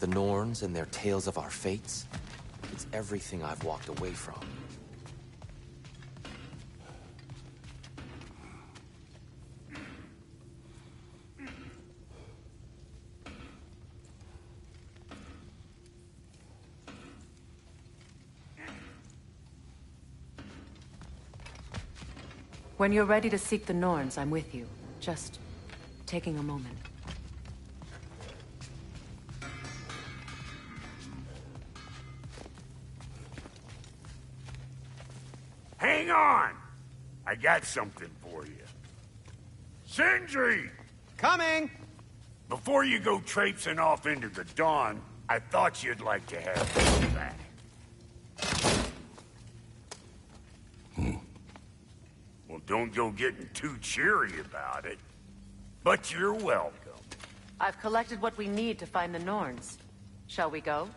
The Norns and their tales of our fates. It's everything I've walked away from. When you're ready to seek the Norns, I'm with you. Just taking a moment. Hang on! I got something for you. Sindri! Coming! Before you go traipsing off into the dawn, I thought you'd like to have this back. Well, don't go getting too cheery about it. But you're welcome. I've collected what we need to find the Norns. Shall we go?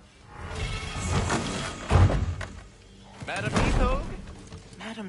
Madam Nithog? Madam...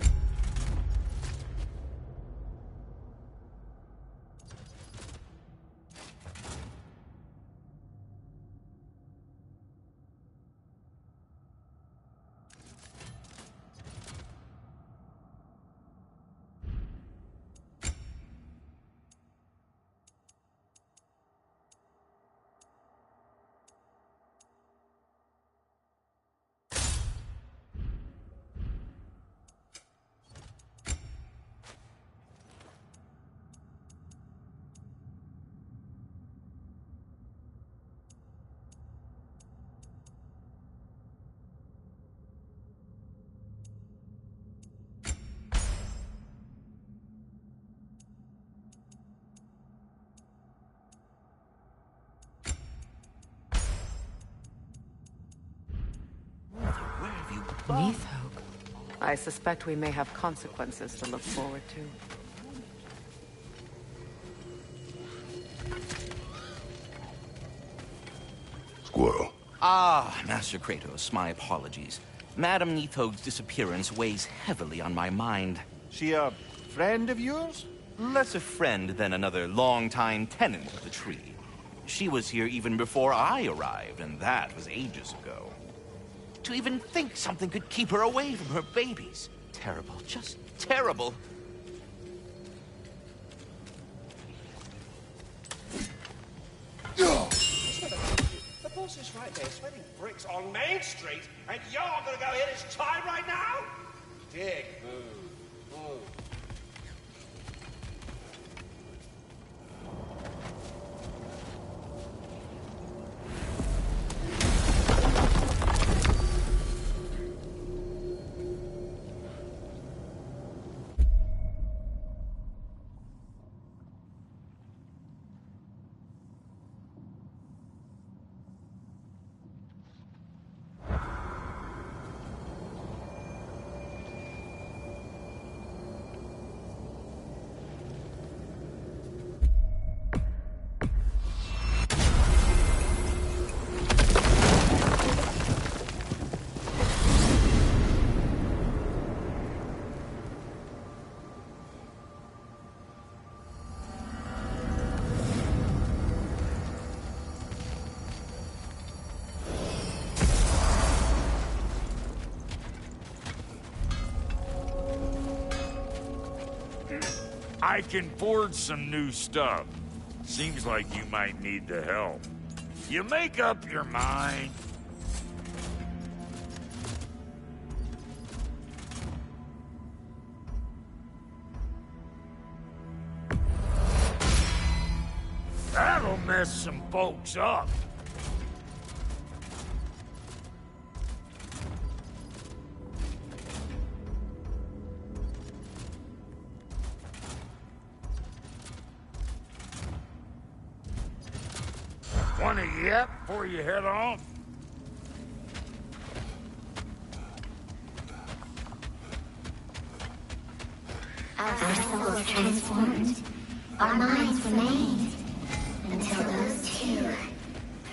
Nithog. I suspect we may have consequences to look forward to. Squirrel. Ah, Master Kratos, my apologies. Madam Nithog's disappearance weighs heavily on my mind. She a friend of yours? Less a friend than another longtime tenant of the tree. She was here even before I arrived, and that was ages ago. To even think something could keep her away from her babies. Terrible, just terrible. The boss is right there, sweating bricks on Main Street, and you're gonna go hit his time right now? Dick move. Move. I can forge some new stuff. Seems like you might need the help. You make up your mind. That'll mess some folks up. Want a yap before you head off? As our souls transformed, our minds remained, until those two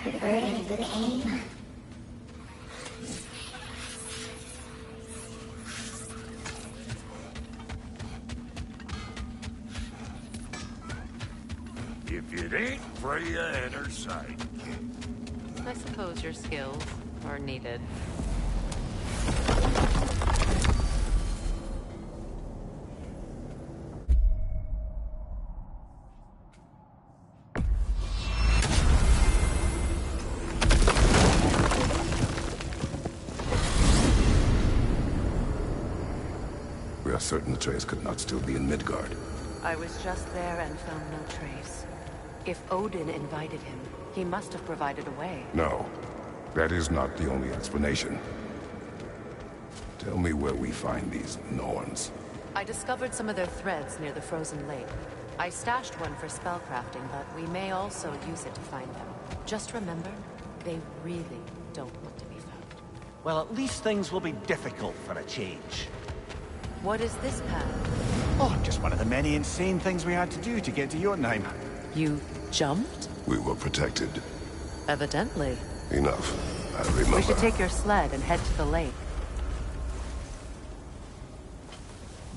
perverted became. If it ain't Freya and her sight. I suppose your skills are needed. We are certain the trace could not still be in Midgard. I was just there and found no trace. If Odin invited him, he must have provided a way. No, that is not the only explanation. Tell me where we find these Norns. I discovered some of their threads near the frozen lake. I stashed one for spellcrafting, but we may also use it to find them. Just remember, they really don't want to be found. Well, at least things will be difficult for a change. What is this path? Oh, just one of the many insane things we had to do to get to Jotunheim. You jumped? We were protected. Evidently. Enough. I remember. We should take your sled and head to the lake.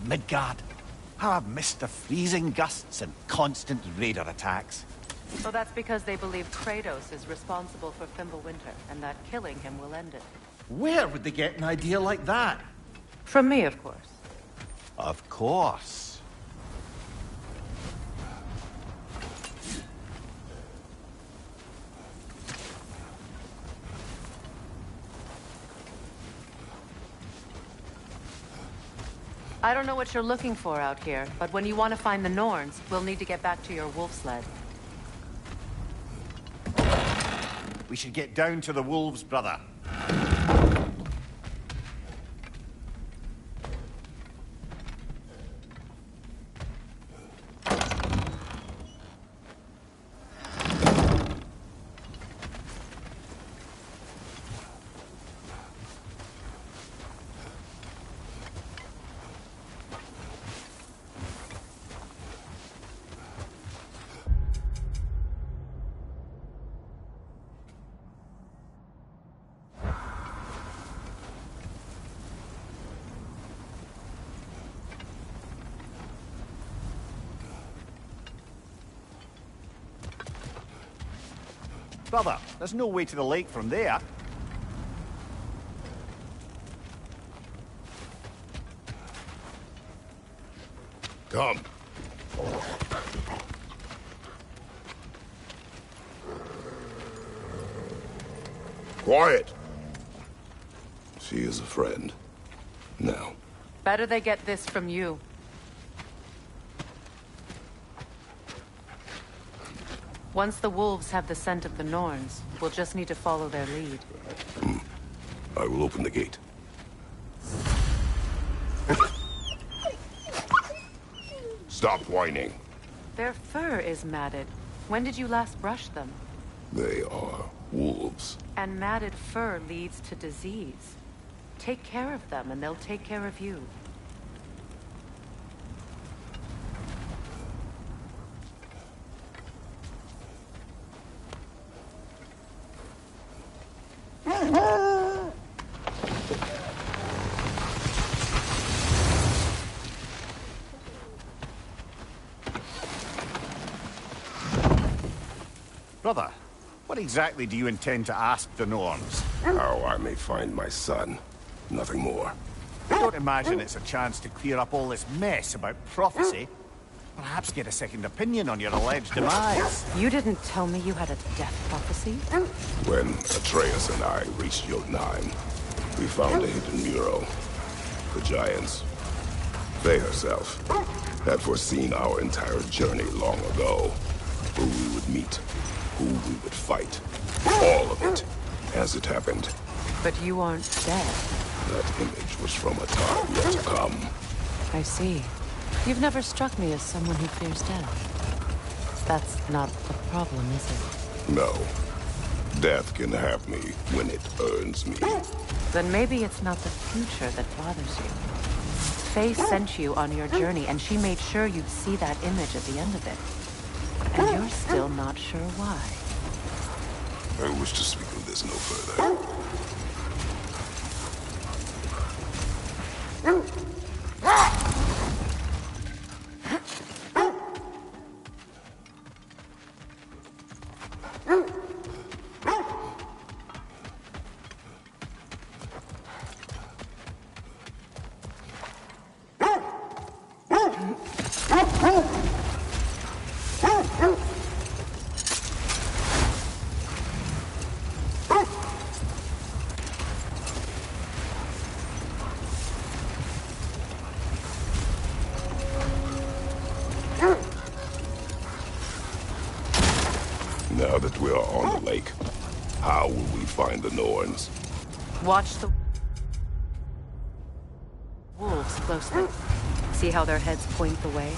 Midgard. How I've missed the freezing gusts and constant raider attacks. So that's because they believe Kratos is responsible for Fimbulwinter, and that killing him will end it. Where would they get an idea like that? From me, of course. Of course. I don't know what you're looking for out here, but when you want to find the Norns, we'll need to get back to your wolf sled. We should get down to the wolves, brother. Brother, there's no way to the lake from there. Come. Quiet. She is a friend. Now. Better they get this from you. Once the wolves have the scent of the Norns, we'll just need to follow their lead. I will open the gate. Stop whining. Their fur is matted. When did you last brush them? They are wolves. And matted fur leads to disease. Take care of them, and they'll take care of you. Brother, what exactly do you intend to ask the Norns? How I may find my son. Nothing more. I don't imagine it's a chance to clear up all this mess about prophecy. Perhaps get a second opinion on your alleged demise. You didn't tell me you had a death prophecy? When Atreus and I reached Jotunheim, we found a hidden mural. The Giants, they herself, had foreseen our entire journey long ago. Who we would meet, who we would fight. All of it, as it happened. But you aren't dead. That image was from a time yet to come. I see. You've never struck me as someone who fears death. That's not the problem, is it? No. Death can have me when it earns me. Then maybe it's not the future that bothers you. Faye sent you on your journey, and she made sure you'd see that image at the end of it. And you're still not sure why. I wish to speak of this no further. Now that we are on the lake, how will we find the Norns? Watch the wolves closely. See how their heads point the way?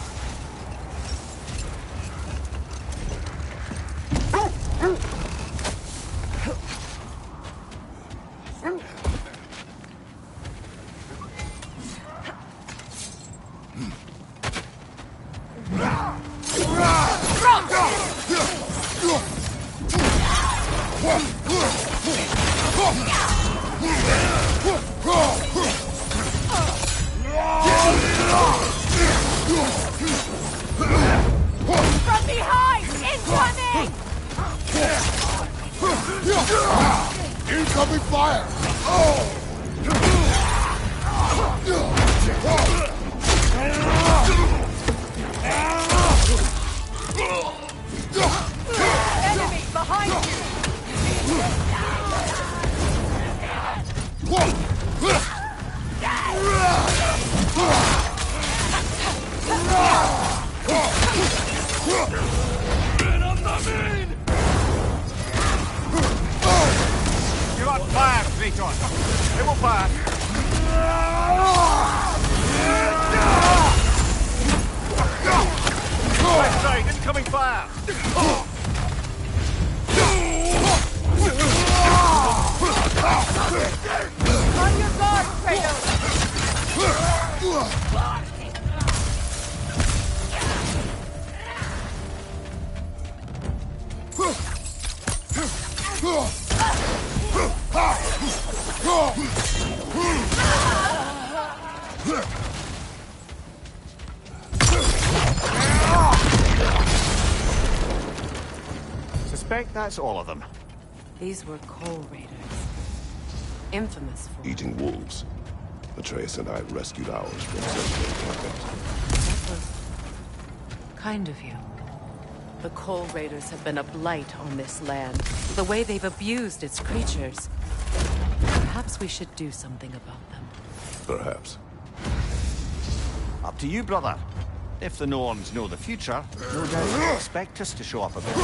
From behind! Incoming! Incoming fire! Enemy behind you! You're on fire, Kratos. It will pass. Left side, incoming fire. On your guard, Kratos! Suspect that's all of them. These were coal raiders. Infamous for Eating wolves. Atreus and I rescued ours from central encampment. That was kind of you. The coal raiders have been a blight on this land. The way they've abused its creatures. Perhaps we should do something about them. Perhaps. Up to you, brother. If the Norns know the future, no doubt they expect us to show up a bit.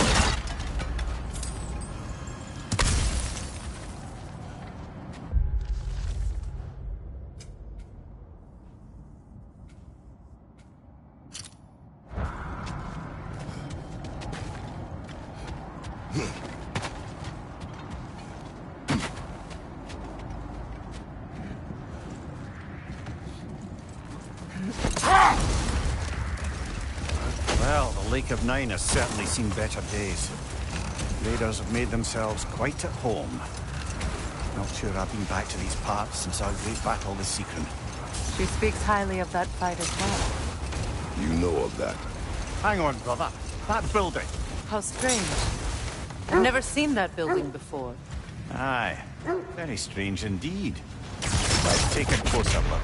Well, the Lake of Nine has certainly seen better days. Raiders have made themselves quite at home. Not sure I've been back to these parts since our great battle with Seacron. She speaks highly of that fight as well. You know of that. Hang on, brother. That building. How strange. I've never seen that building before. Aye. Very strange indeed. Let's take a closer look.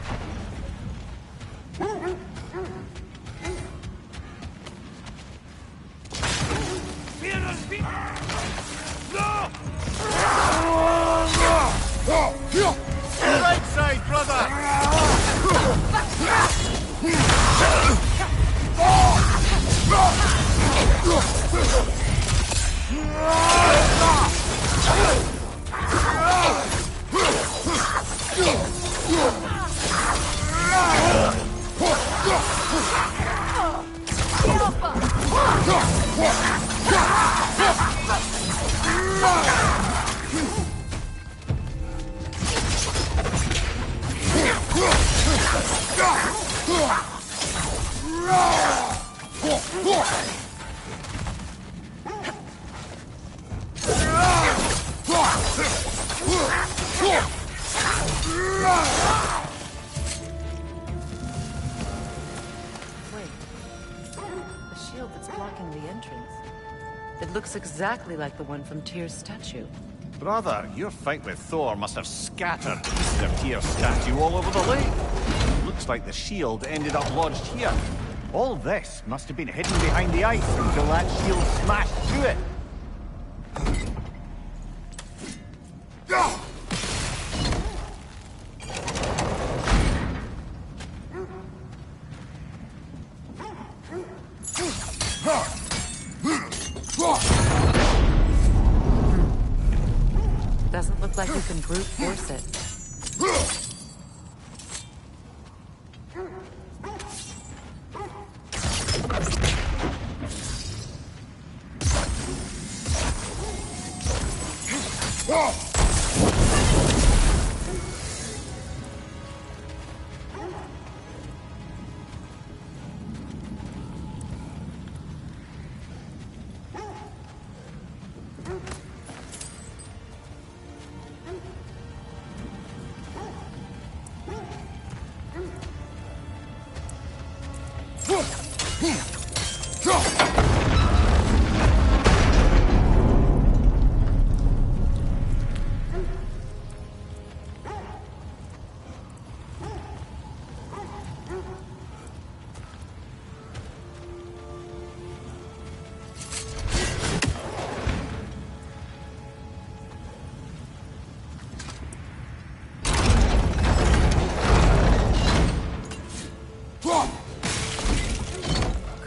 Right side, brother! Wait. The shield that's blocking the entrance. It looks exactly like the one from Tyr's statue. Brother, your fight with Thor must have scattered pieces of Tyr's statue all over the lake. Looks like the shield ended up lodged here. All this must have been hidden behind the ice until that shield smashed through it. Doesn't look like you can brute force it.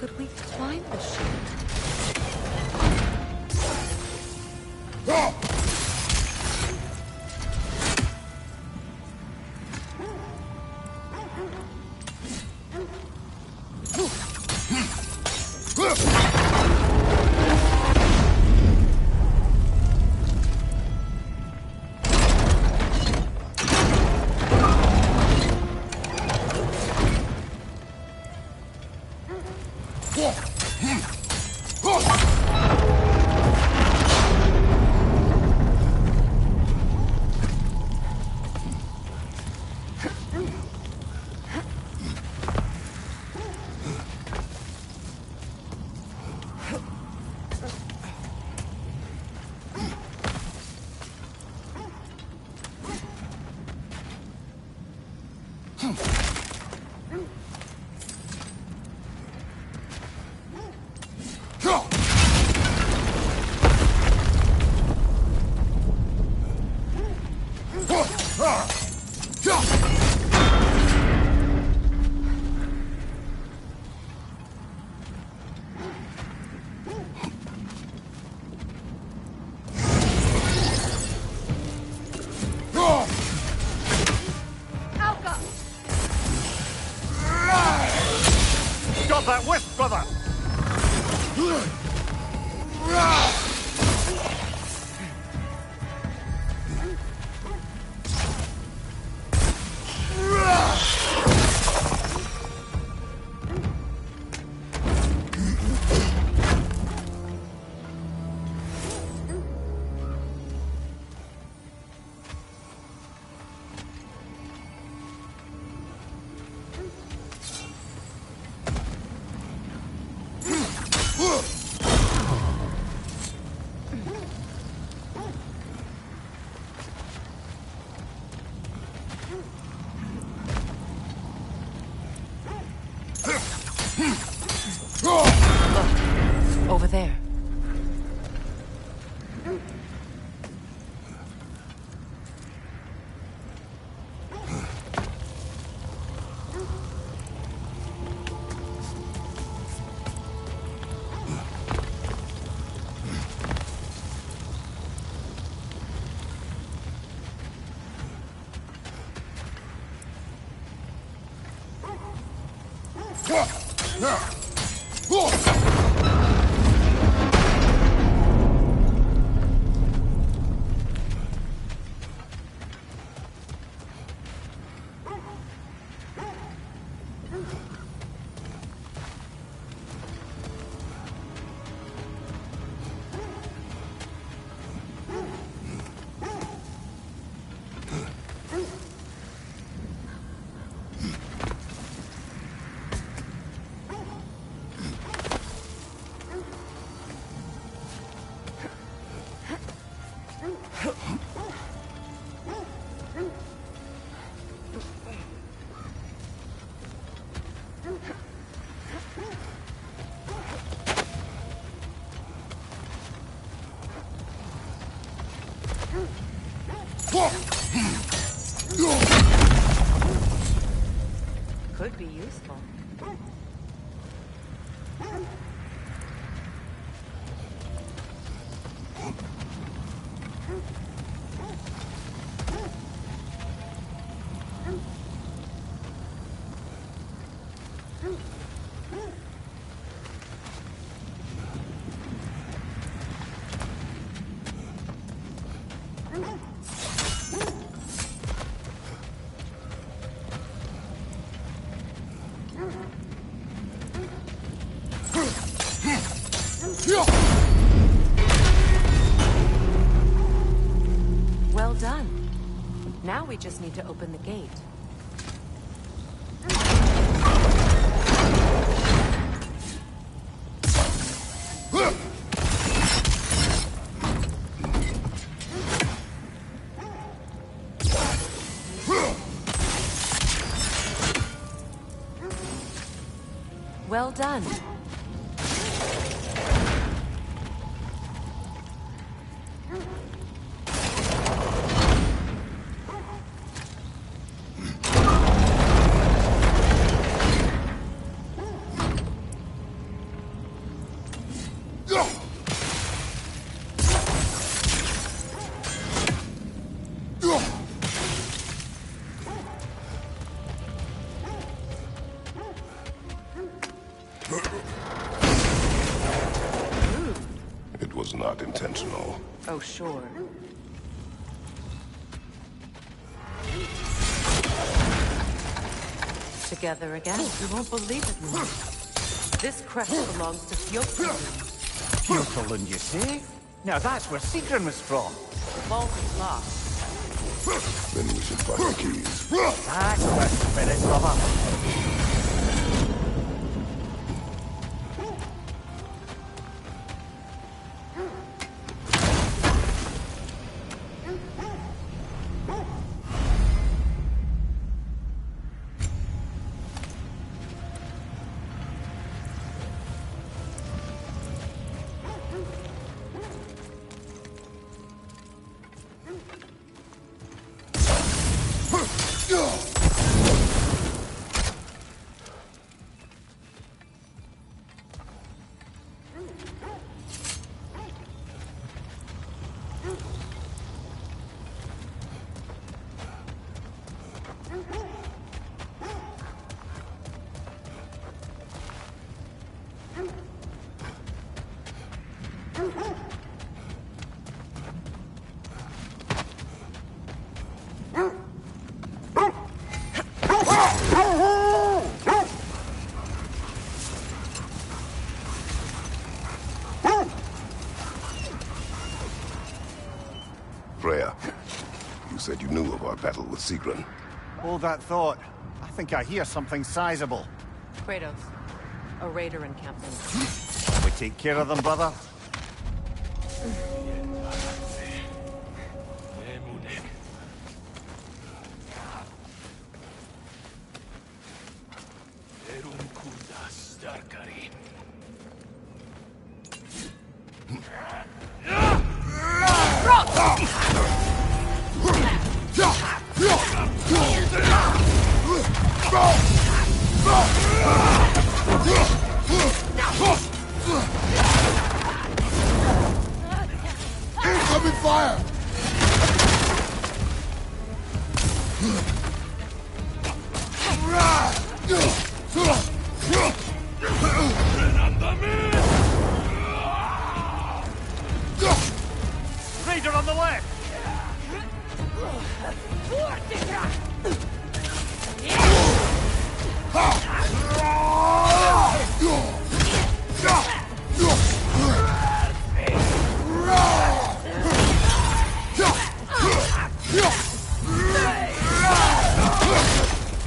Could we climb the shield? Stop that wisp, brother! Look, over there. Could be useful. done. Now we just need to open the gate. Well done. It was not intentional. Oh, sure. Together again? You won't believe it, Luna. This crest belongs to Fjotland. Fjotland, you say? Now that's where Sigrun was from. The vault is locked. Then we should find the keys. That's the spirit, brother. Freya, you said you knew of our battle with Sigrun. Hold that thought. I think I hear something sizable. Kratos, a raider encampment. We take care of them, brother. Incoming fire! Raider on the left!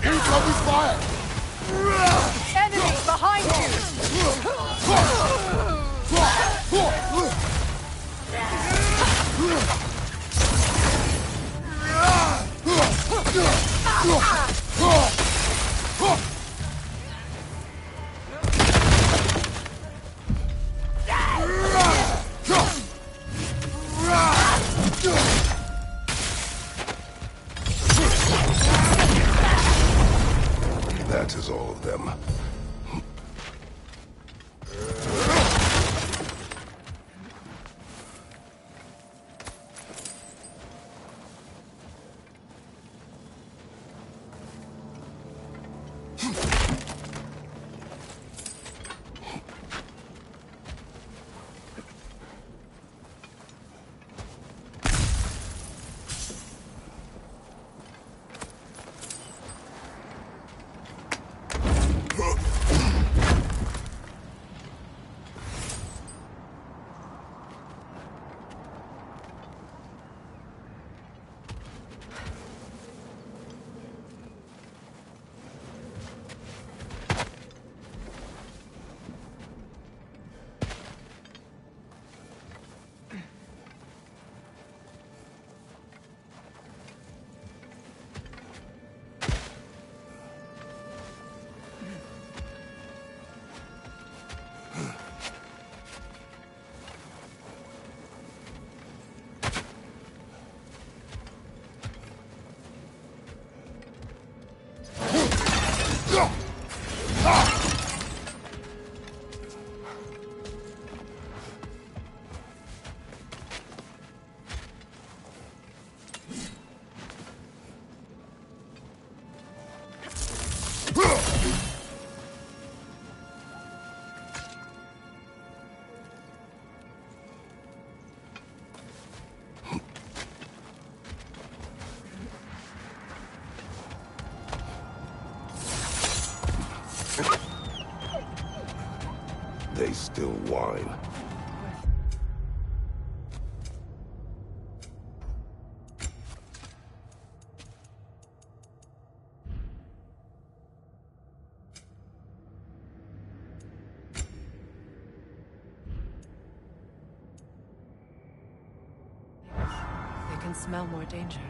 Incoming fire! Enemies behind you! That is all of them. they still whine. They can smell more danger.